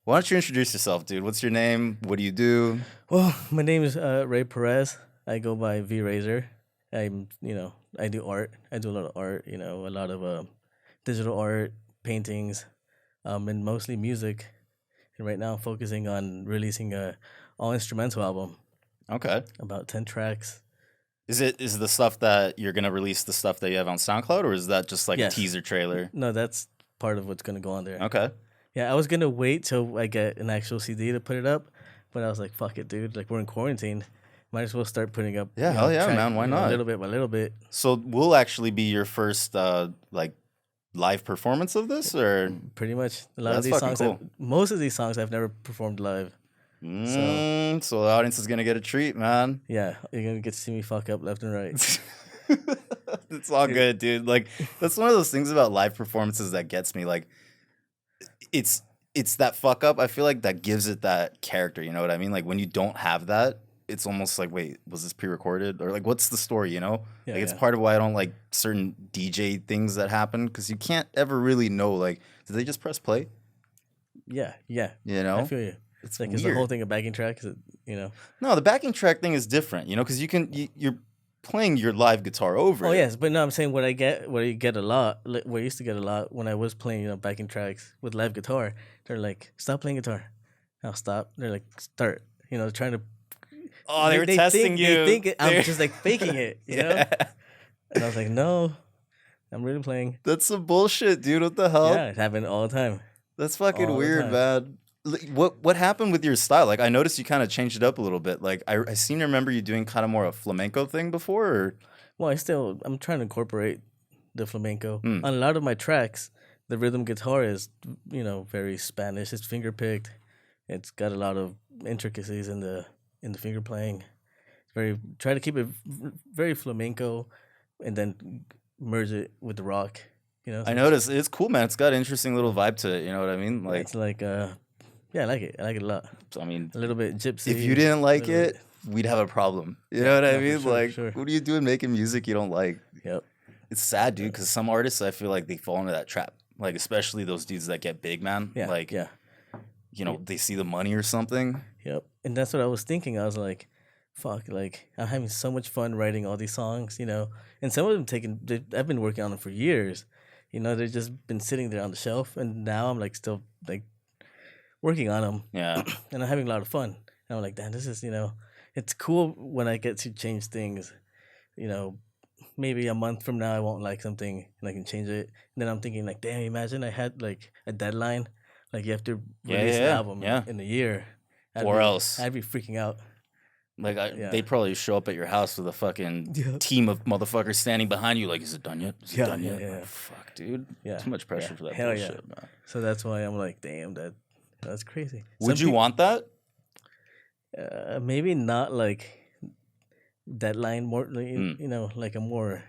Why don't you introduce yourself, dude? What's your name? What do you do? Well, my name is Ray Perez. I go by V Razor. I do art. I do a lot of art. A lot of digital art, paintings, and mostly music. And right now, I'm focusing on releasing a all instrumental album, Okay. about 10 tracks. Is the stuff that you're gonna release the stuff that you have on SoundCloud, or is that just like a Yes, teaser trailer? no, that's part of what's gonna go on there. Okay. Yeah, I was gonna wait till I get an actual CD to put it up, but I was like, "Fuck it, dude! Like we're in quarantine, might as well start putting up, Yeah, hell yeah, track, man. Why not? little bit by little bit." So we'll actually be your first like live performance of this, or Pretty much, a lot of that's these fucking songs, cool. most of these songs, I've never performed live. So So the audience is gonna get a treat, man. yeah, you're gonna get to see me fuck up left and right. It's all It- good, dude. Like that's one of those things about live performances that gets me. Like it's it's that fuck up. I feel like that gives it that character. You know what I mean? Like when you don't have that, it's almost like, wait, was this pre-recorded or like what's the story? You know, Yeah, like it's yeah, part of why I don't like certain DJ things that happen because you can't ever really know. Like, did they just press play? yeah, yeah. You I know, feel you. it's Like, is the whole weird. thing a backing track? Is it? No, the backing track thing is different. You know, because you're playing your live guitar over Oh it. yes, but no, I'm saying what I get a lot, what I used to get a lot when I was playing, backing tracks with live guitar. They're like, "Stop playing guitar." I'll stop. They're like, "Start." Trying to. Oh, they were testing They you. think I'm just like faking it. Yeah. And I was like, "No, I'm really playing." That's some bullshit, dude. What the hell? Yeah, it happened all the time. That's fucking All the weird, time. man. What happened with your style? Like I noticed you kind of changed it up a little bit. Like I seem to remember you doing kind of more a flamenco thing before. Or Well, I'm trying to incorporate the flamenco hmm. on a lot of my tracks. The rhythm guitar is, very Spanish. It's finger picked. It's got a lot of intricacies in the finger playing. Very try to keep it very flamenco, and then merge it with the rock. I So noticed it's cool, man. It's got an interesting little vibe to it. You know what I mean? yeah, Like, it's like yeah, I like it. I like it a lot. I mean, A little bit if you gypsy. didn't A like little bit. it, we'd have a problem. You know Yeah, what I no, for mean? sure, for Like, sure. what are you doing making music you don't like? Yep. It's sad, dude, because some artists I feel like they fall into that trap. Like, especially those dudes that get big, man. Yeah. Like, Yeah. they see the money or something. Yep. And that's what I was thinking. I was like, fuck, like I'm having so much fun writing all these songs. And some of them I've been working on them for years. They've just been sitting there on the shelf, and now I'm like still like working on them, Yeah. and I'm having a lot of fun. And I'm like, damn, this is, it's cool when I get to change things. You know, Maybe a month from now I won't like something and I can change it. And then I'm thinking like, damn, imagine I had like a deadline, like you have to Yeah, release an yeah, album yeah. in a year. Or else. I'd be freaking out. Like Yeah. they probably show up at your house with a fucking Yeah. team of motherfuckers standing behind you. Like, is it done yet? Is it Yeah, done yeah, yet? yeah. Like, fuck, dude. Yeah. Too much pressure Yeah. for that Hell yeah. bullshit, man. So that's why I'm like, damn, that's crazy. Would you want that? Maybe not like deadline, more like, Mm. like a more.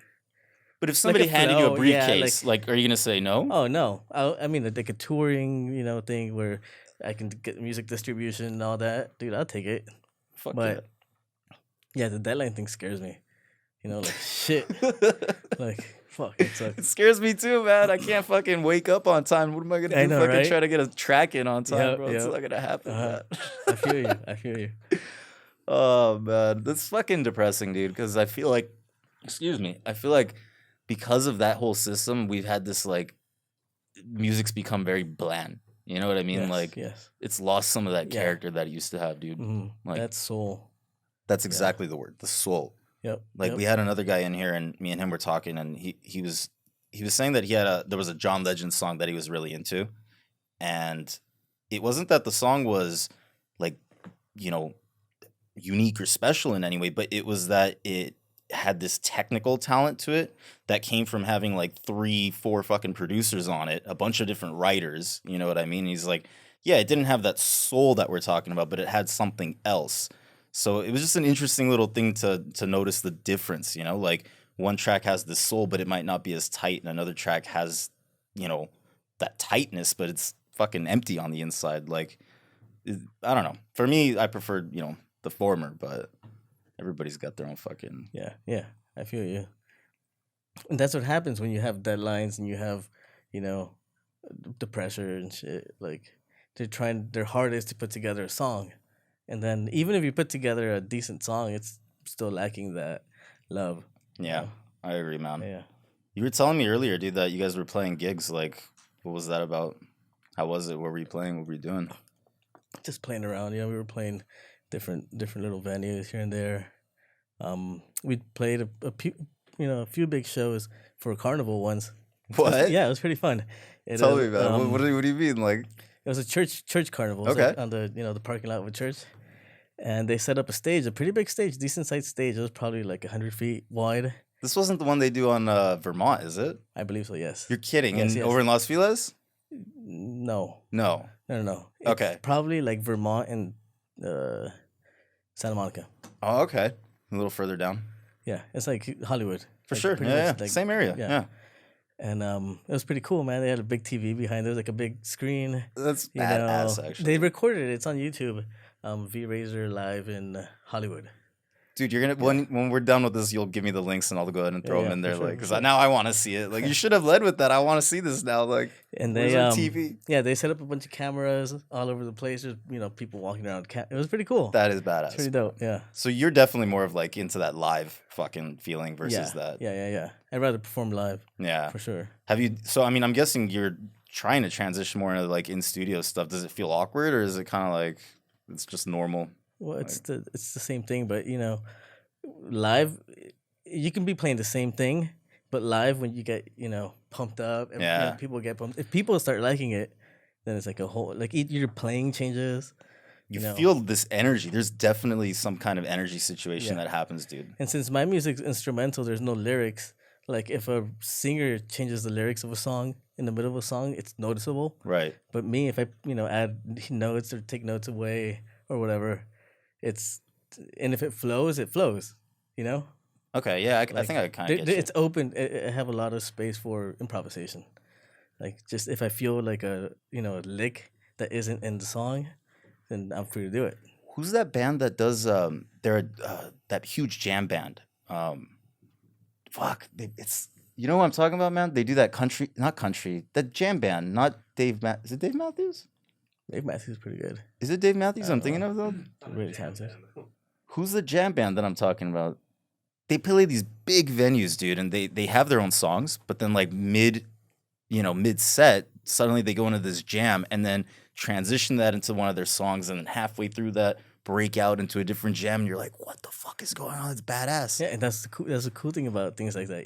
But if somebody handed you a flow, yeah, briefcase, like, are you gonna say no? Oh no, I mean like a touring, thing where I can get music distribution and all that, dude. I'll take it. Fuck But yeah, the deadline thing scares me. Like shit. yeah. Like fuck, it sucks. It scares me too, man. I can't fucking wake up on time. What am I gonna I do? know, Fucking right? try to get a track in on time, Yep, bro. It's yep. not gonna happen, Uh-huh. man. I feel you. I feel you. Oh man, that's fucking depressing, dude. Because I feel like, excuse me, I feel like because of that whole system, we've had this like music's become very bland. You know what I mean? Yes, Like yes. it's lost some of that Yeah. character that it used to have, dude. Hmm. Like That's soul. that's exactly the word, the soul. Yep. Like yep. we had another guy in here, and me and him were talking, and he was saying that there was a John Legend song that he was really into, and it wasn't that the song was like you know unique or special in any way, but it was that it had this technical talent to it that came from having like 3 4 fucking producers on it, a bunch of different writers, you know what I mean? He's like, yeah, it didn't have that soul that we're talking about, but it had something else. So it was just an interesting little thing to notice the difference, like one track has this soul, but it might not be as tight, and another track has, you know, that tightness, but it's fucking empty on the inside. Like I don't know. For me, I prefer, the former, but everybody's got their own fucking. Yeah. Yeah. I feel you. And that's what happens when you have deadlines and you have, you know, the pressure and shit. Like they're trying their hardest to put together a song, and then even if you put together a decent song, it's still lacking that love. You Yeah, know? I agree, man. Yeah. You were telling me earlier, dude, that you guys were playing gigs. Like, what was that about? How was it? What were you playing? What were you doing? Just playing around. We were playing different little venues here and there. We played a few big shows for a carnival once. What? Yeah, it was pretty fun. Tell me about it. What do you mean? Like, It was a church carnival. It was okay. like on the parking lot of a church, and they set up a stage, a pretty big stage, decent sized stage. It was probably like 100 feet wide. This wasn't the one they do on Vermont, is it? I believe so. Yes. You're kidding. Yes, and yes. over in Las Feliz? No, No. no. Okay. Probably like Vermont and Santa Monica. Oh, okay. A little further down. Yeah, it's like Hollywood. For Like, sure. pretty Yeah, much, yeah. like, Same area. yeah. Yeah. And it was pretty cool, man. They had a big TV behind. There was like a big screen. That's You badass, know, actually. they recorded it. It's on YouTube. V Razor live in Hollywood. Dude, you're gonna when we're done with this, you'll give me the links and I'll go ahead and throw Yeah, them in for there, sure, like, for because sure. now I want to see it. Like, you should have led with that. I want to see this now. Like, And where's they our TV? Yeah, they set up a bunch of cameras all over the place. There's people walking around. It was pretty cool. That is It's pretty badass. dope. Yeah. So you're definitely more of like into that live fucking feeling versus Yeah. that. Yeah. I'd rather perform live Yeah. for sure. Have you? So I mean, I'm guessing you're trying to transition more into like in studio stuff. Does it feel awkward, or is it kind of like it's just normal? Well, it's the same thing, but live, you can be playing the same thing, but live when you get pumped up, and Yeah. people get pumped. If people start liking it, then it's like a whole your playing changes. You No. feel this energy. There's definitely some kind of energy situation Yeah. that happens, dude. And since my music's instrumental, there's no lyrics. Like if a singer changes the lyrics of a song in the middle of a song, it's noticeable. Right. But me, if I add notes or take notes away or whatever, and if it flows, it flows. You know, Okay. Yeah. I like think I kind of get you. it's open. I have a lot of space for improvisation. Like just if I feel like a lick that isn't in the song, then I'm free to do it. Who's that band that does they're that huge jam band? It's you know what I'm talking about, man? They do that not country, that jam band, not is it Dave Matthews? Dave Matthews is pretty good. Is it Dave Matthews I'm know. thinking of though? Really talented. Who's the jam band that I'm talking about? They play these big venues, dude, and they have their own songs, but then like mid set, suddenly they go into this jam and then transition that into one of their songs, and then halfway through that break out into a different jam, and you're like, what the fuck is going on? It's badass. Yeah, and that's the cool thing about things like that,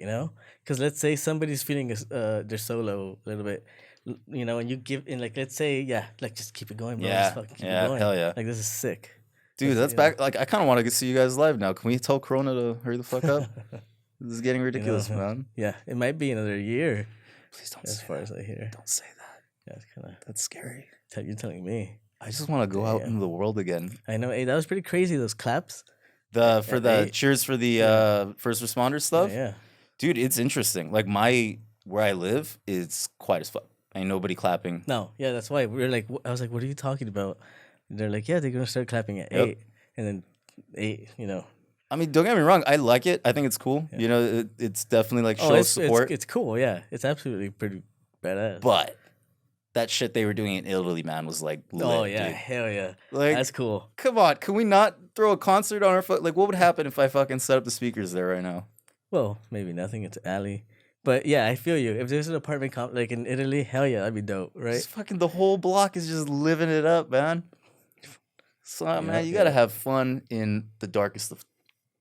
Because let's say somebody's feeling their solo a little bit, and you give in like let's say like just keep it going, bro. Yeah, Just fucking keep it yeah, going. hell yeah. Like this is sick. Dude, that's back. Like, I kind of want to see you guys live now. Can we tell Corona to hurry the fuck up? This is getting ridiculous, man. Yeah, it might be another year Please don't as say far that. as I hear. Don't say that. Yeah, it's kind of That's scary. you're telling me. I just want to go out Damn. into the world again. I know. Hey, that was pretty crazy. Those claps. The Hey. cheers for the first responder stuff. Yeah. Dude, it's interesting. Like where I live, it's quiet as fuck. Ain't nobody clapping. No. Yeah, that's why we were like. I was like, "What are you talking about?" And they're like, "Yeah, they're gonna start clapping at Yep. 8, and then 8. I mean, don't get me wrong. I like it. I think it's cool. It's definitely like show it's support. It's cool. Yeah, it's absolutely pretty badass. But that shit they were doing in Italy, man, was like lit, Oh yeah, dude. hell yeah, Like, that's cool. come on, can we not throw a concert on our foot? Like, what would happen if I fucking set up the speakers there right now? Well, maybe nothing. It's alley, but yeah, I feel you. If there's an apartment like in Italy, hell yeah, that'd be dope, right? It's fucking the whole block is just living it up, man. So man, you yeah. gotta have fun in the darkest of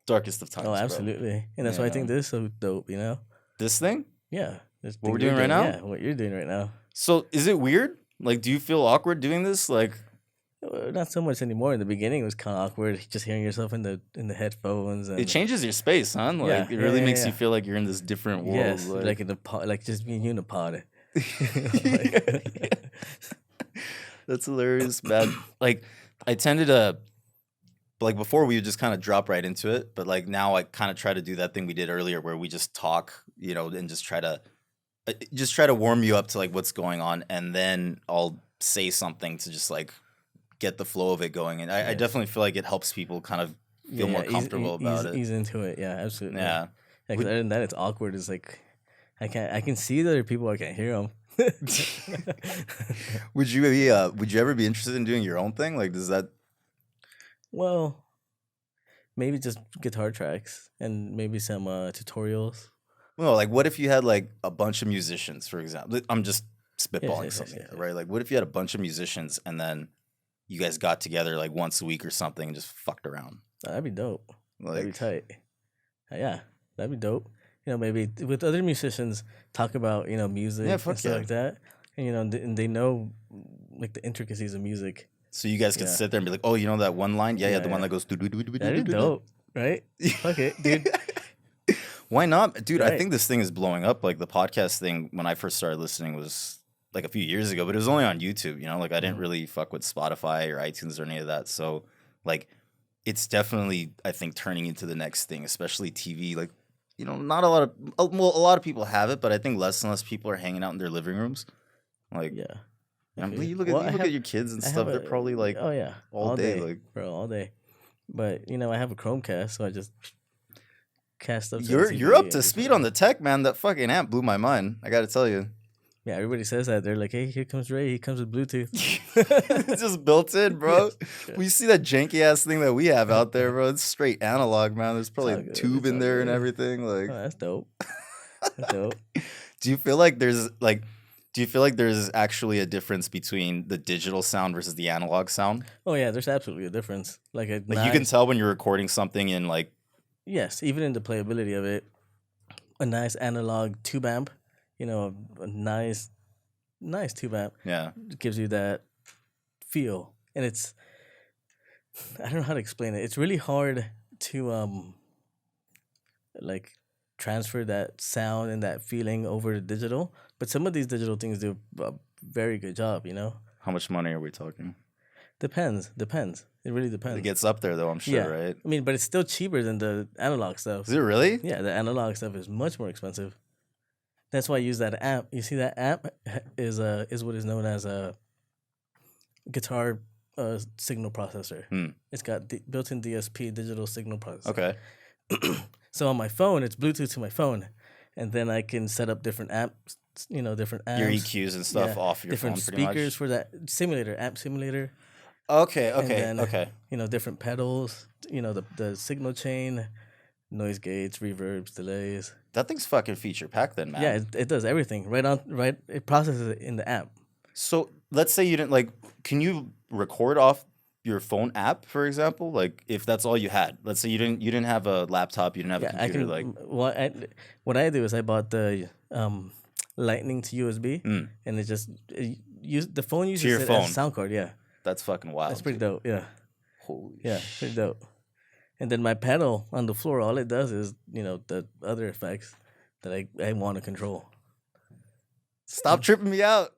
times. Oh, bro. absolutely, and that's why I think Yeah. this is so dope. This thing. Yeah, this What we're thing you're doing right now? Yeah, what you're doing right now. So is it weird? Like, do you feel awkward doing this? Like, Not so much anymore. In the beginning, it was kind of awkward, just hearing yourself in the headphones. And it changes your space, huh? Like, Yeah, it yeah, really yeah, makes yeah. you feel like you're in this different world. yes, like in the pod, like just being you in a pod. That's hilarious, man. Like, I tended to, like, before we would just kind of drop right into it, but like now I kind of try to do that thing we did earlier where we just talk, and just try to warm you up to like what's going on, and then I'll say something to just like get the flow of it going. And I Yes. definitely feel like it helps people kind of feel more comfortable about it. Ease into it. Yeah, absolutely. Yeah. Yeah, 'cause other than that, it's awkward. It's like I can see the other people. I can't hear them. Would you be would you ever be interested in doing your own thing? Like, does that? Well, maybe just guitar tracks and maybe some tutorials. No, like, what if you had like a bunch of musicians, for example? I'm just Yes, spitballing yes, yes, something yes, here, yes. right? Like, what if you had a bunch of musicians and then you guys got together like once a week or something and just fucked around? That'd be dope. That'd be Like, tight. Yeah, that'd be dope. Maybe with other musicians, talk about yeah, music and fuck stuff yeah. like that, and and they know like the intricacies of music. So you guys could Yeah, sit there and be like, oh, you know that one line? Yeah, yeah, the one yeah. that goes do do do do do That'd do be do. dope, right? Fuck it, dude. Why not? Dude, I Right. think this thing is blowing up. Like the podcast thing, when I first started listening was like a few years ago, but it was only on YouTube, Like I didn't Mhm. really fuck with Spotify or iTunes or any of that. So like it's definitely, I think, turning into the next thing, especially TV. Like, not a lot of, well, a lot of people have it, but I think less and less people are hanging out in their living rooms. Like, Yeah. you look at Well, you look at your kids and I have stuff, they're probably like oh yeah, all day. Like bro, all day. But I have a Chromecast, so I just cast up to you're MTV up and to just speed on the tech, man. That fucking amp blew my mind. I gotta tell you. Yeah, everybody says that. They're like, "Hey, here comes Ray. He comes with Bluetooth." It's just built in, bro. Yeah. We see that janky ass thing that we have out there, bro. It's straight analog, man. There's probably all a good, tube it's in all there and good. everything. Like, Oh, that's dope. That's dope. do you feel like there's actually a difference between the digital sound versus the analog sound? Oh yeah, there's absolutely a difference. Like a Like you can tell when you're recording something in like, yes, even in the playability of it, a nice analog tube amp, a nice tube amp yeah. gives you that feel, and I don't know how to explain it. It's really hard to like transfer that sound and that feeling over to digital, but some of these digital things do a very good job. How much money are we talking? Depends. It really It depends. gets up there though, I'm sure, Yeah. right? I mean, but it's still cheaper than the analog stuff. Is it really? Yeah, the analog stuff is much more expensive. That's why I use that amp. You see, that amp is what is known as a guitar signal processor. Hmm. It's got built-in DSP, digital signal processor. Okay. So on my phone, it's Bluetooth to my phone, and then I can set up different amps. Different amps. Your EQs and stuff Yeah, off your different phone, pretty speakers much. for that amp simulator. Okay. And then, Okay. Different pedals. The signal chain, noise gates, reverbs, delays. That thing's fucking feature packed then, man. Yeah, it does everything right. It processes it in the app. So let's say you didn't can you record off your phone app, for example? Like if that's all you had. Let's say you didn't have a laptop, you didn't have a Yeah, I computer, can. What I do is I bought the Lightning to USB, and the phone uses your it phone. as a sound card. Yeah, that's fucking wild. that's pretty dope. Yeah, Holy pretty dope. And then my pedal on the floor, all it does is the other effects that I want to control. Stop tripping me out.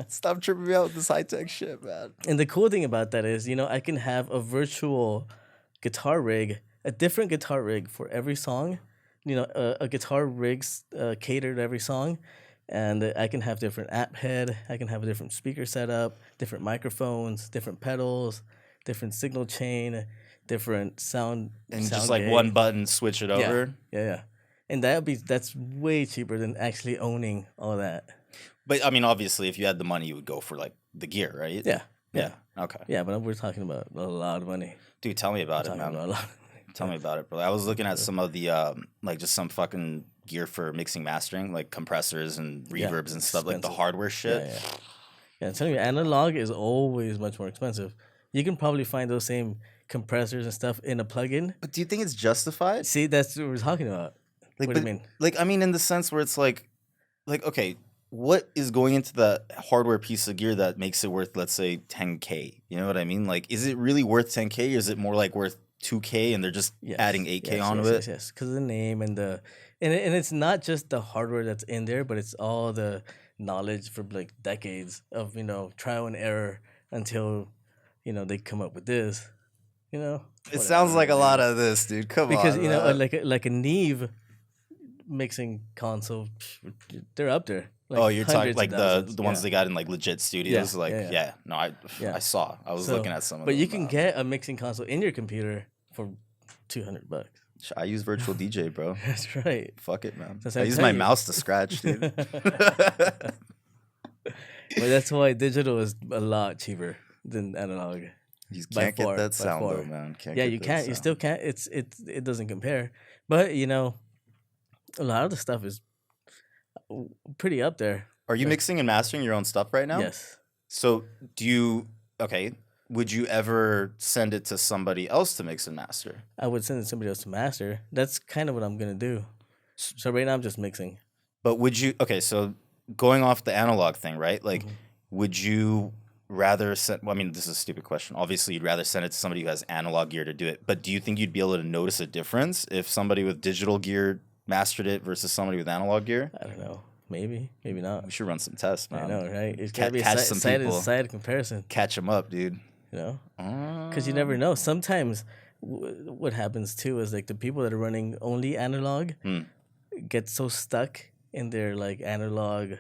Stop tripping me out with this high tech shit, man. And the cool thing about that is, I can have a virtual guitar rig, a different guitar rig for every song. A guitar rig's catered to every song, and I can have different amp head. I can have a different speaker setup, different microphones, different pedals, different signal chain, different sound. And sound just like gate. one button, switch it Yeah. over. Yeah. And that's way cheaper than actually owning all that. But I mean, obviously, if you had the money, you would go for like the gear, right? Yeah. Yeah. Okay. Yeah, but we're talking about a lot of money. Dude, tell me about it, Talking man. about a lot. Tell me about it, bro. I was looking at some of the just some fucking gear for mixing, mastering, like compressors and Yeah, reverbs and stuff, like the expensive. hardware shit. Yeah, I'm telling you, analog is always much more expensive. You can probably find those same compressors and stuff in a plugin. But do you think it's justified? See, that's what we're talking about. Like, What do you mean? Like, I mean, in the sense where it's like, okay, what is going into the hardware piece of gear that makes it worth, let's say, 10K? You know what I mean? Like, is it really worth 10K, or is it more like worth 2K and they're just adding 8K onto it? Yes, because of the name and and it's not just the hardware that's in there, but it's all the knowledge for like decades of trial and error until they come up with this. It sounds like a lot of this, dude. Come because on, man. like a Neve mixing console, they're up there. Like Oh, you're talking hundreds like of thousands. the ones they got in like legit studios. Yeah, Like, yeah. yeah. No, I Yeah. saw. I was So, looking at some of But them. you can get a mixing console in your computer for $200. I use virtual DJ, bro. That's right. Fuck it, man. That's I what I'm use my telling you. mouse to scratch, dude. But that's why digital is a lot cheaper than analog. You By can't get far, that by sound though, far. man. Can't Yeah, get you that can't. You still sound. can't. It doesn't compare. But a lot of the stuff is pretty up there. Are you Like mixing and mastering your own stuff right now? yes, So do you? Okay. Would you ever send it to somebody else to mix and master? I would send it to somebody else to master. That's kind of what I'm gonna do. S- So right now I'm just mixing. But would you? Okay, so going off the analog thing, right? Like, Mhm. would you rather send? Well, I mean, this is a stupid question. Obviously, you'd rather send it to somebody who has analog gear to do it. But do you think you'd be able to notice a difference if somebody with digital gear mastered it versus somebody with analog gear? I don't know. Maybe, maybe not. We should run some tests, I man. know, right? It's gotta be a Catch some people. side comparison. Catch them up, dude. You know, because you never know. Sometimes what happens too is like the people that are running only analog Hmm. get so stuck in their like analog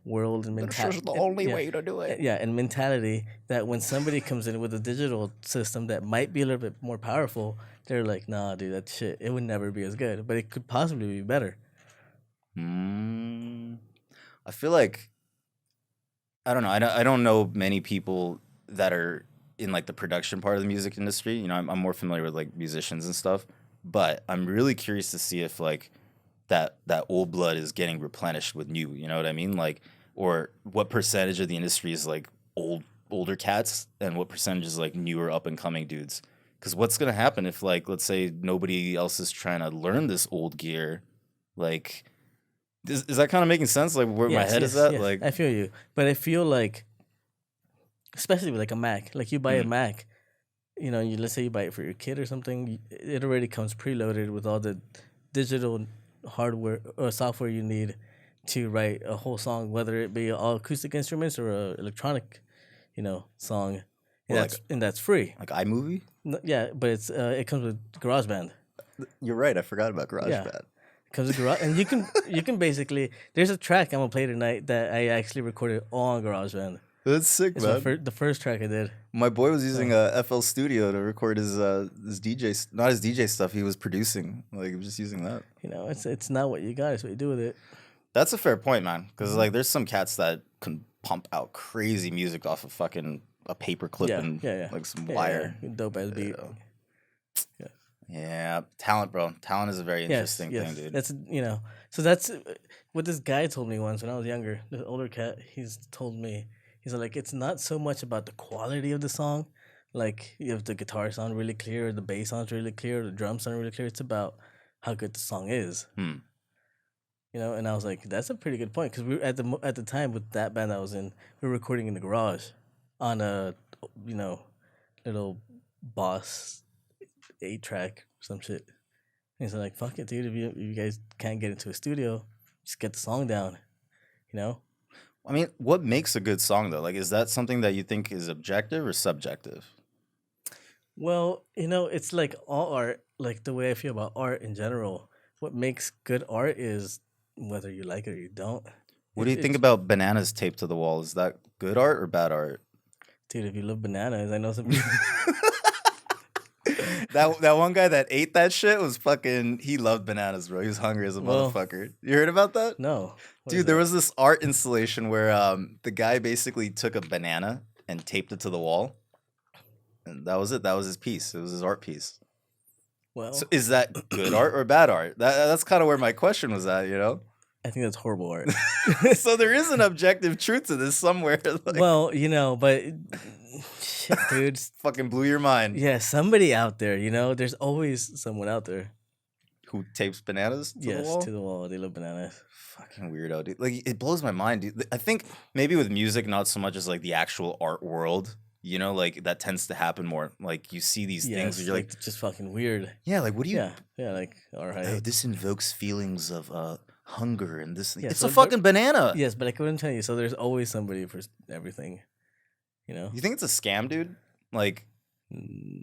world and That's mentality. just the only way to do it. Yeah, and mentality that when somebody comes in with a digital system that might be a little bit more powerful, they're like, nah, dude, that shit, it would never be as good, but it could possibly be better. Mm, I feel like I don't know. I don't know many people that are in like the production part of the music industry. You know, I'm more familiar with like musicians and stuff, but I'm really curious to see if like that old blood is getting replenished with new. You know what I mean? Like, or what percentage of the industry is like older cats, and what percentage is like newer up and coming dudes? Because what's gonna happen if like let's say nobody else is trying to learn this old gear? Like, is that kind of making sense? Like where my Yes, head is yes, at? yes. Like, I feel you, but I feel like, especially with like a Mac, like you buy a mm, Mac, let's say you buy it for your kid or something, it already comes preloaded with all the digital hardware or software you need to write a whole song, whether it be all acoustic instruments or a electronic, song, and well, like that's free. iMovie. Yeah, but it comes with GarageBand. You're right. I forgot about Yeah, GarageBand. it comes with Garage, and you can basically there's a track I'm gonna play tonight that I actually recorded on GarageBand. That's sick, It's man. the first track I did. My boy was using So, a FL Studio to record his DJ, not his DJ stuff. He was producing. Like he was just using that. it's not what you got; it's what you do with it. That's a fair point, man. Because Mhm. like, there's some cats that can pump out crazy music off of fucking a paper clip Yeah, and yeah, yeah. like some Yeah, wire. yeah. Dope ass beat. Yeah. Yeah. Yeah, talent, bro. Talent is a very Yes, interesting yes. thing, dude. So that's what this guy told me once when I was younger. The older cat, he's told me, he's like, it's not so much about the quality of the song, like if the guitar sound really clear, or the bass sounds really clear, or the drums sound really clear. It's about how good the song is. Hmm. And I was like, that's a pretty good point because we were at the time with that band I was in, we were recording in the garage on a you know little Boss 8-track or some shit. And he's like, fuck it, dude. If you guys can't get into a studio, just get the song down. You know? I mean, what makes a good song though? Like, is that something that you think is objective or subjective? Well, it's like all art. Like the way I feel about art in general. What makes good art is whether you like it or you don't. What do you think It's about bananas taped to the wall? Is that good art or bad art? dude. If you love bananas, I know some people. That one guy that ate that shit was fucking. He loved bananas, bro. He was hungry as a Well, motherfucker. You heard about that? no. What is Dude, there that? was this art installation where the guy basically took a banana and taped it to the wall, and that was it. That was his piece. It was his art piece. Well, So is that good art or bad art? That's kind of where my question was at, you know? I think that's horrible art. So there is an objective truth to this somewhere. Like, Well, but shit, dude. fucking blew your mind. Yeah, somebody out there. There's always someone out there. Who tapes bananas to the Yes, wall? to the wall. They love bananas. Fucking weirdo, dude. Like it blows my mind, dude. I think maybe with music, not so much as like the actual art world. You know, like that tends to happen more. Like you see these things, Yes, where you're like, just fucking weird. yeah, like what do you? Yeah, yeah, like all Oh, right. this invokes feelings of hunger and this. Yeah, It's so a fucking banana. Yes, but I couldn't tell you. So there's always somebody for everything. You know You think it's a scam, dude? Like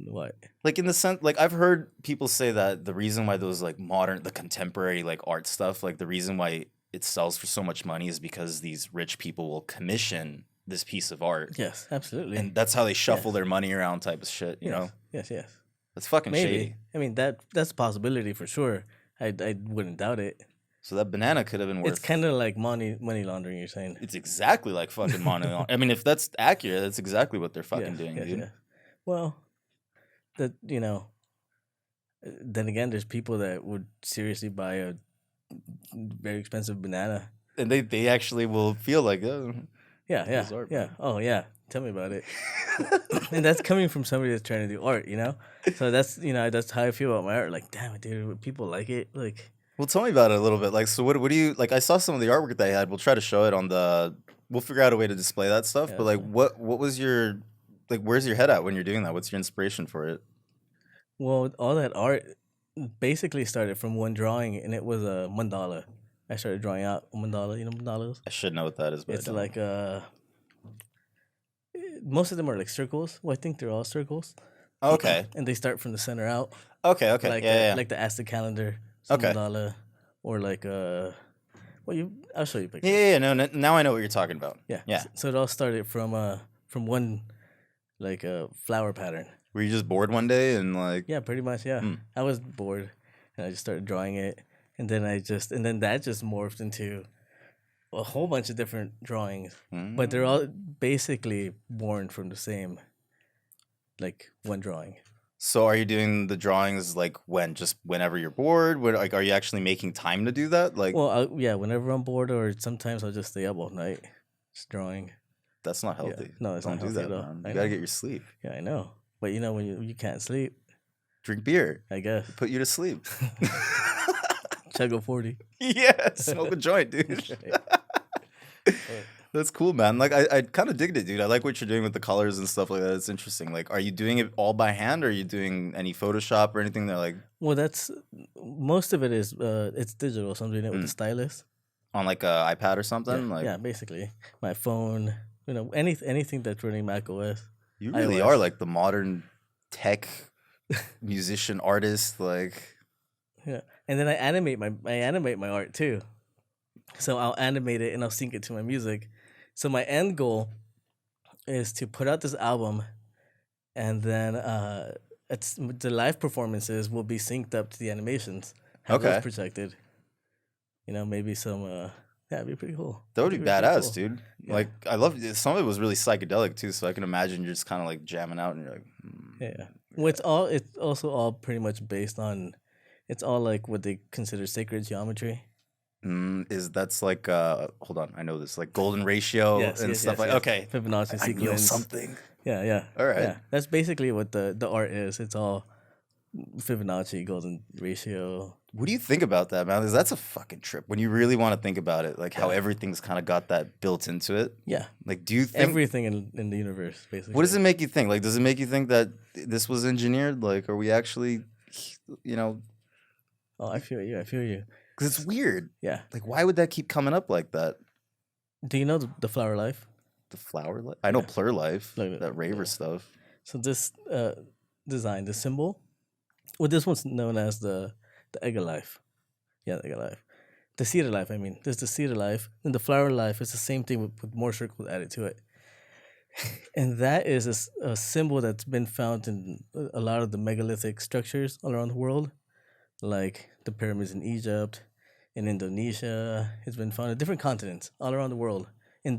what? in the sense, like I've heard people say that the reason why those like the contemporary like art stuff, like the reason why it sells for so much money is because these rich people will commission this piece of art, Yes, absolutely. and that's how they shuffle Yes. their money around, type of shit. You Yes, know, yes, yes. that's fucking Maybe. shady. I mean that's a possibility for sure. I wouldn't doubt it. So that banana could have been It's worth. kind of like money laundering. You're saying? It's exactly like fucking money. I mean, if that's accurate, that's exactly what they're fucking doing, dude. Yeah. Well, that then again, there's people that would seriously buy a very expensive banana. And they actually will feel like, oh, Yeah. this is art, man. Oh yeah, tell me about it. And that's coming from somebody that's trying to do art, So that's how I feel about my art. Like, damn it, dude, people like it. Like, Well, tell me about it a little bit. Like, so what do you like? I saw some of the artwork they had. We'll try to show it on the. We'll figure out a way to display that stuff. Yeah, But like, what was your like? Where's your head at when you're doing that? What's your inspiration for it? well, all that art basically started from one drawing, and it was a mandala. I started drawing out a mandala. You know mandalas? I should know what that is, but It's I don't. like most of them are like circles. Well, I think they're all circles, Okay. and they start from the center out. Okay. Okay. Like yeah. like the Aztec calendar, Okay. mandala, or like I'll show you pictures. Yeah. No. Now I know what you're talking about. Yeah. Yeah. So it all started from one like a flower pattern. Were you just bored one day and like? Yeah, pretty much. Yeah, Mm. I was bored, and I just started drawing it, and then that just morphed into a whole bunch of different drawings, but they're all basically born from the same, like one drawing. So are you doing the drawings like when? Just whenever you're bored? When, like, are you actually making time to do that? Like, Well, yeah, whenever I'm bored, or sometimes I'll just stay up all night, just drawing. that's not healthy. No, it's Don't not do healthy that, at all. man. I You gotta know. get your sleep. Yeah, I know. But when you can't sleep, Drink beer. I guess Put you to sleep. chug a 40. Yeah, smoke a joint, dude. That's cool, man. Like I kind of digged it, dude. I like what you're doing with the colors and stuff like that. It's interesting. Like, are you doing it all by hand, or are you doing any Photoshop or anything? That like Well, that's most of it is it's digital. So I'm doing it with the stylus. on like a iPad or something. Yeah, Like yeah, basically my phone. Anything that's running Mac OS. you really iOS. are like the modern tech musician artist. Like Yeah, and then I animate my art too. So I'll animate it and I'll sync it to my music. So my end goal is to put out this album, and then the live performances will be synced up to the animations. Have Okay. those protected. Maybe some. Yeah, it'd be pretty cool. that would be It'd pretty badass, cool. dude. Yeah. Like I love it. Some of it was really psychedelic too. So I can imagine you're just kind of like jamming out and you're like, Yeah. Well, it's also all pretty much based on. It's all like what they consider sacred geometry. that's like hold on, I know this like golden ratio and stuff like yes. okay. Fibonacci I sequence. know something. Yeah. All right. Yeah, that's basically what the art is. It's all Fibonacci, golden ratio. What do you think about that, man? 'Cause that's a fucking trip when you really want to think about it, like how everything's kind of got that built into it. Yeah, Like, do you think everything in the universe, basically. what does it make you think? Like, does it make you think that this was engineered? Like, are we actually, you know, Oh, I feel you. because it's weird. Yeah. Like, why would that keep coming up like that? Do you know the flower life? The flower life? I know Plur life, Like, that raver stuff. So this design, the symbol, well, this one's known as the egg of life. Yeah, the egg of life. The seed of life, I mean. There's the seed of life. And the flower life is the same thing with more circles added to it. And that is a symbol that's been found in a lot of the megalithic structures all around the world, like the pyramids in Egypt, in Indonesia. It's been found in different continents all around the world,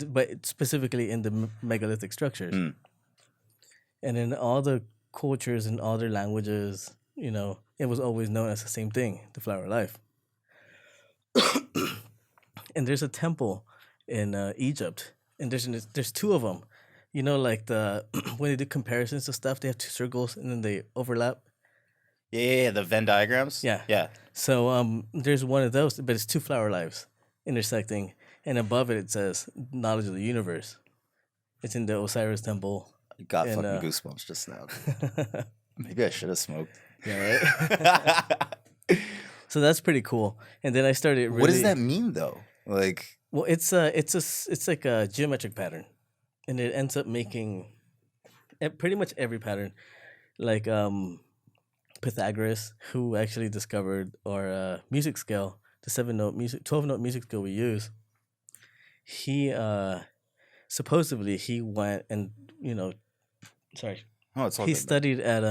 but specifically in the megalithic structures. Mm. And in all the cultures and all their languages, it was always known as the same thing, the flower of life. And there's a temple in Egypt, and there's two of them. Like when they do comparisons to stuff, they have two circles and then they overlap. Yeah, the Venn diagrams. Yeah. So there's one of those, but it's two flower lives intersecting, and above it says knowledge of the universe. It's in the Osiris temple. I got And, fucking goosebumps just now. Maybe I should have smoked. Yeah, right. So that's pretty cool. And then I started. Really, What does that mean, though? Like, Well, it's like a geometric pattern, and it ends up making pretty much every pattern. Like Pythagoras, who actually discovered our music scale, the 12-note music scale we use. He supposedly he went and sorry, oh, it's all he good, studied at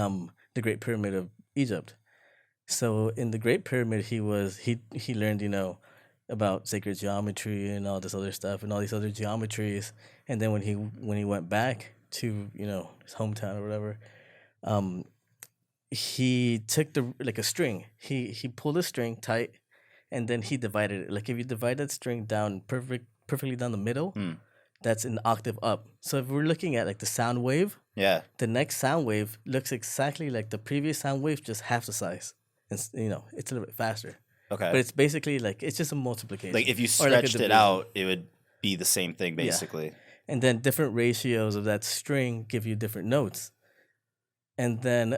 the Great Pyramid of Egypt. So in the Great Pyramid, he learned about sacred geometry and all this other stuff and all these other geometries. And then when he went back to his hometown or whatever, um, he took the like a string. He pulled a string tight, and then he divided it. Like if you divide that string down perfectly down the middle, Hmm. that's an octave up. So if we're looking at like the sound wave, Yeah. the next sound wave looks exactly like the previous sound wave, just half the size. And it's a little bit faster. Okay. But it's basically like it's just a multiplication. Like if you or like a stretched it division. out, it would be the same thing basically. And then different ratios of that string give you different notes. And then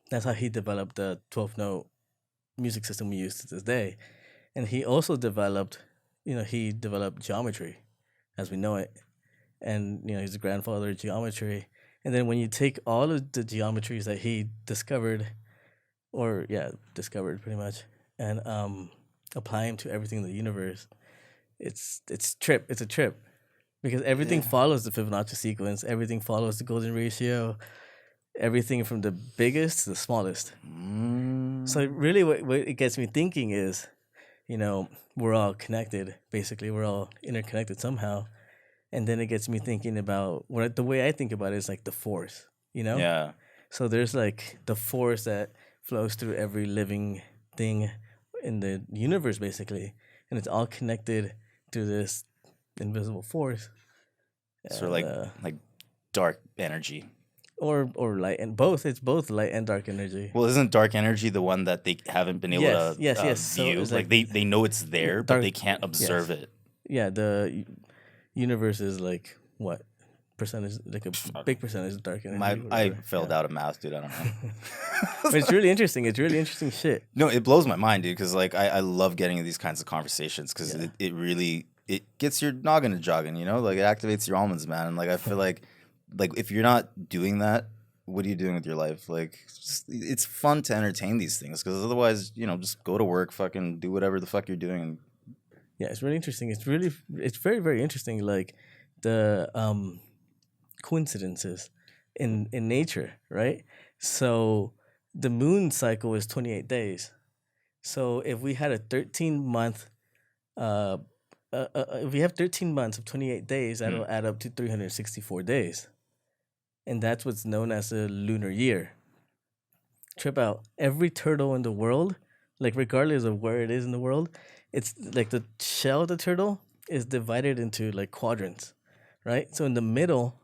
that's how he developed the 12 note music system we use to this day. And he also developed, he developed geometry as we know it. And, he's the grandfather of geometry. And then when you take all of the geometries that he discovered, discovered pretty much, and apply them to everything in the universe, it's a trip. Because everything follows the Fibonacci sequence, everything follows the golden ratio, everything from the biggest to the smallest. So really what it gets me thinking is, we're all connected. Basically, we're all interconnected somehow. And then it gets me thinking about the way I think about it is like the force, Yeah. So there's like the force that flows through every living thing in the universe, basically. And it's all connected to this invisible force. Sort of like dark energy. Or light, and both. It's both light and dark energy. Well, isn't dark energy the one that they haven't been able to yes. So view? it's Like they know it's there, but they can't observe it. Yeah, the universe is like what percentage? Like a big percentage of dark energy. I failed out of math, dude. I don't know. But it's really interesting. It's really interesting shit. No, it blows my mind, dude. Because like I love getting these kinds of conversations because it really gets your noggin to jogging. Like it activates your almonds, man. And like I feel like if you're not doing that, what are you doing with your life? Like it's fun to entertain these things because otherwise, just go to work, fucking do whatever the fuck you're doing. Yeah, it's really interesting. It's very, very interesting. Like the coincidences in nature, right? So the moon cycle is 28 days. So if we had a 13-month, if we have 13 months of 28 days, that'll add up to 364 days. And that's what's known as a lunar year. Trip out. Every turtle in the world, like regardless of where it is in the world, it's like the shell of the turtle is divided into like quadrants, right? So in the middle,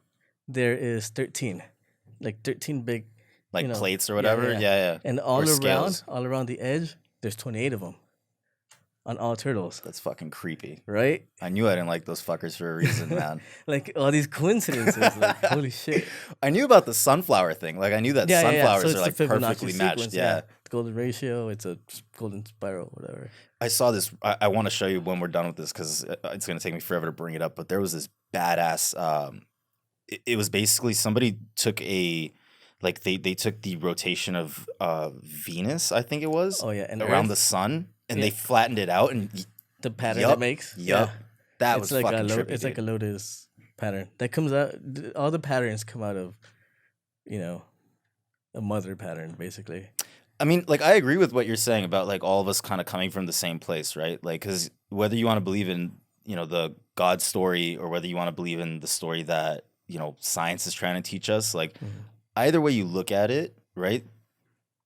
there is 13, like 13 big, like plates or whatever. Yeah. And all around the edge, there's 28 of them on all turtles. That's fucking creepy, right? I knew I didn't like those fuckers for a reason, man. Like all these coincidences, like holy shit. I knew about the sunflower thing. Like I knew that sunflowers so are like perfectly matched. Sequence, the golden ratio, it's a golden spiral, whatever. I saw this. I want to show you when we're done with this because it's going to take me forever to bring it up. But there was this badass. It was basically somebody took they took the rotation of Venus, I think it was. Oh yeah, and around Earth? the sun, and they flattened it out and the pattern it makes. Yup, that it's was like fucking trippy. It's like a lotus pattern that comes out. All the patterns come out of, a mother pattern, basically. I mean, like, I agree with what you're saying about, like, all of us kind of coming from the same place, right? Like, because whether you want to believe in, the God story or whether you want to believe in the story that, science is trying to teach us, like, either way you look at it, right,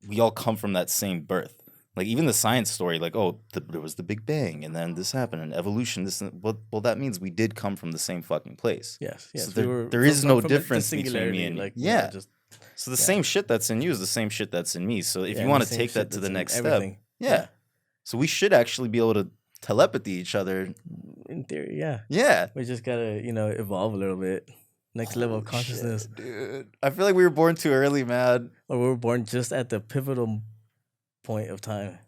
we all come from that same birth. Like, even the science story, like, there was the Big Bang, and then this happened, and evolution, well, that means we did come from the same fucking place. Yes. So there is no difference between me and you. So the same shit that's in you is the same shit that's in me. So if you want to take that to the next step, so we should actually be able to telepathy each other. In theory, yeah. Yeah. We just gotta, evolve a little bit. Next level of consciousness. Shit, dude. I feel like we were born too early, man. Or we were born just at the pivotal point of time.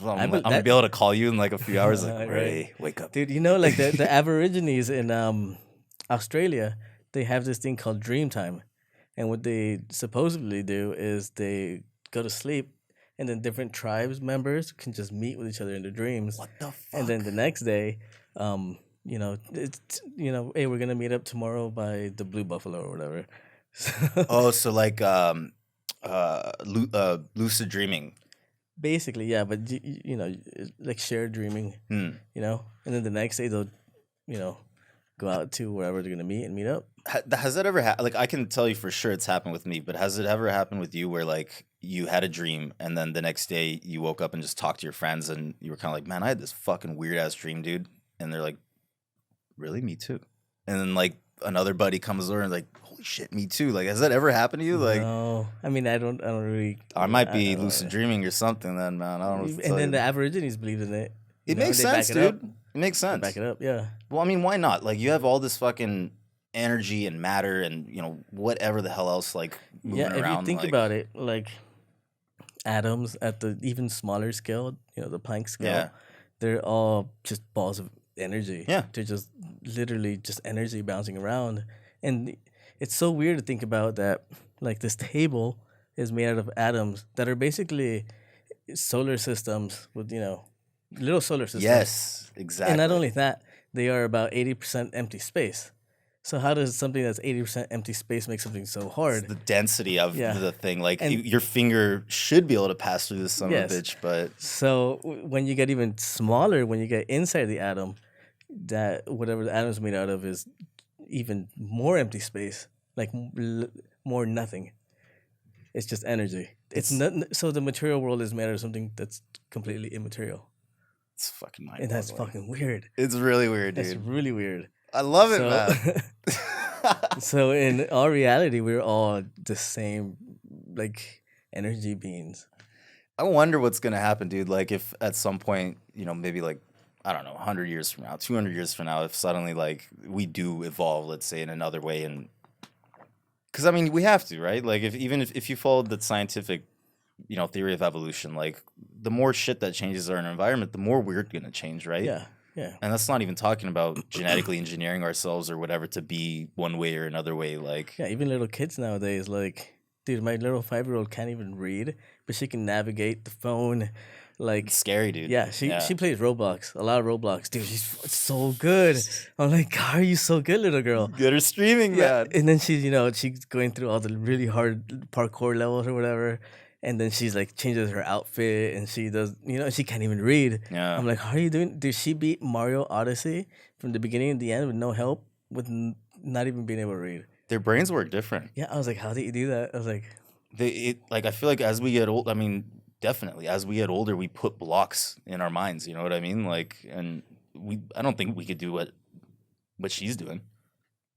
Well, I'm gonna be able to call you in like a few hours. Like, right. Ray, wake up, dude. Like the Aborigines in Australia, they have this thing called dream time, and what they supposedly do is they go to sleep, and then different tribes members can just meet with each other in their dreams. What the fuck? And then the next day, it's hey, we're gonna meet up tomorrow by the Blue Buffalo or whatever. So like lucid dreaming. basically, yeah. But you know, it's like shared dreaming, Hmm. you know. And then the next day they'll, you know, go out to wherever they're gonna meet up. Has that ever happened? Like, I can tell you for sure it's happened with me, but has it ever happened with you where like you had a dream and then the next day you woke up and just talked to your friends and you were kind of like, man, I had this fucking weird ass dream, dude. And they're like, really? Me too. And then like another buddy comes over and like, holy shit, me too. Like, has that ever happened to you? Like, No, I mean, I don't really. I might be I don't lucid dreaming or something then, man. I don't know what to and tell then you. the Aborigines believe in it. It You know, makes they back sense, it up. dude. It makes They sense. back it up, yeah. Well, I mean, why not? Like, you have all this fucking energy and matter and, you know, whatever the hell else, like, moving Yeah, if around. you think like, about it, like atoms at the even smaller scale, you know, the Planck scale, Yeah. they're all just balls of energy. Yeah. They're just literally just energy bouncing around. And it's so weird to think about that, like, this table is made out of atoms that are basically solar systems with, you know, little solar systems. Yes, exactly. And not only that, they are about 80% empty space. So how does something that's 80% empty space make something so It's hard? the density of Yeah. the thing. Like, And- your finger should be able to pass through this son Yes. of a bitch, but So when you get even smaller, when you get inside the atom, that whatever the atom's made out of is even more empty space, like more nothing. It's just energy. It's not, so the material world is made out of something that's completely immaterial, it's fucking mind. and that's fucking weird. It's really weird, That's dude. really weird. I love it, So- man. So in our reality, we're all the same, like energy beings. I wonder what's gonna happen, dude. Like, if at some point, you know, maybe like, I don't know, 100 years from now, 200 years from now, if suddenly like we do evolve, let's say, in another way, and because I mean we have to, right? Like, if you followed the scientific, you know, theory of evolution, like the more shit that changes our environment, the more we're gonna change, right? Yeah, yeah. And that's not even talking about genetically engineering ourselves or whatever to be one way or another way. Like, Yeah, even little kids nowadays, like, dude, my little 5-year-old can't even read, but she can navigate the phone. Like, it's scary, dude. yeah, she plays Roblox, a lot of Roblox. Dude, she's so good. I'm like, how are you so good, little girl? Get her streaming, Yeah, man. and then she's, you know, she's going through all the really hard parkour levels or whatever. And then she's like changes her outfit and she does, you know, she can't even read. Yeah. I'm like, how are you doing? Did she beat Mario Odyssey from the beginning to the end with no help, with not even being able to read? Their brains work different. Yeah, I was like, how did you do that? I was like, Like, I feel like as we get old, I mean, definitely as we get older, we put blocks in our minds. You know what I mean? Like, and I don't think we could do what she's doing.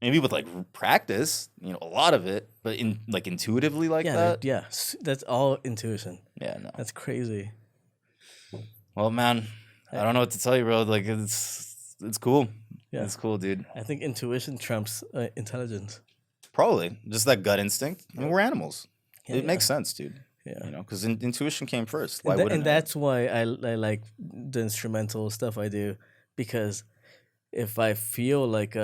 Maybe with like practice, you know, a lot of it, but in like intuitively like yeah, that. yeah, that's all intuition. Yeah, no. That's crazy. Well, man, I don't know what to tell you, bro. Like, it's cool. Yeah. It's cool, dude. I think intuition trumps intelligence. Probably just that gut instinct. I mean, we're animals. Yeah, It makes sense, dude. Yeah. You know, because intuition came first. Why And, wouldn't and it? that's why I like the instrumental stuff I do, because if I feel like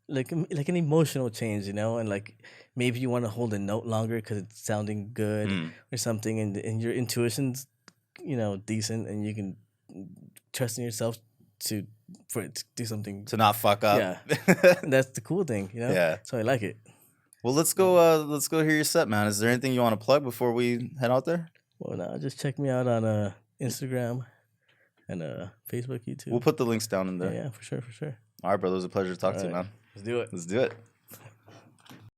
like an emotional change, you know, and like maybe you want to hold a note longer because it's sounding good Mm. or something, and your intuition's, you know, decent, and you can trust in yourself for it to do something. To not fuck up. Yeah. And that's the cool thing, you know. Yeah. So I like it. Well, let's go hear your set, man. Is there anything you want to plug before we head out there? Well, now just check me out on Instagram and Facebook, YouTube. We'll put the links down in there. Yeah, for sure, for sure. All right, brother. It was a pleasure to talk to you, All right. man. Let's do it. Let's do it.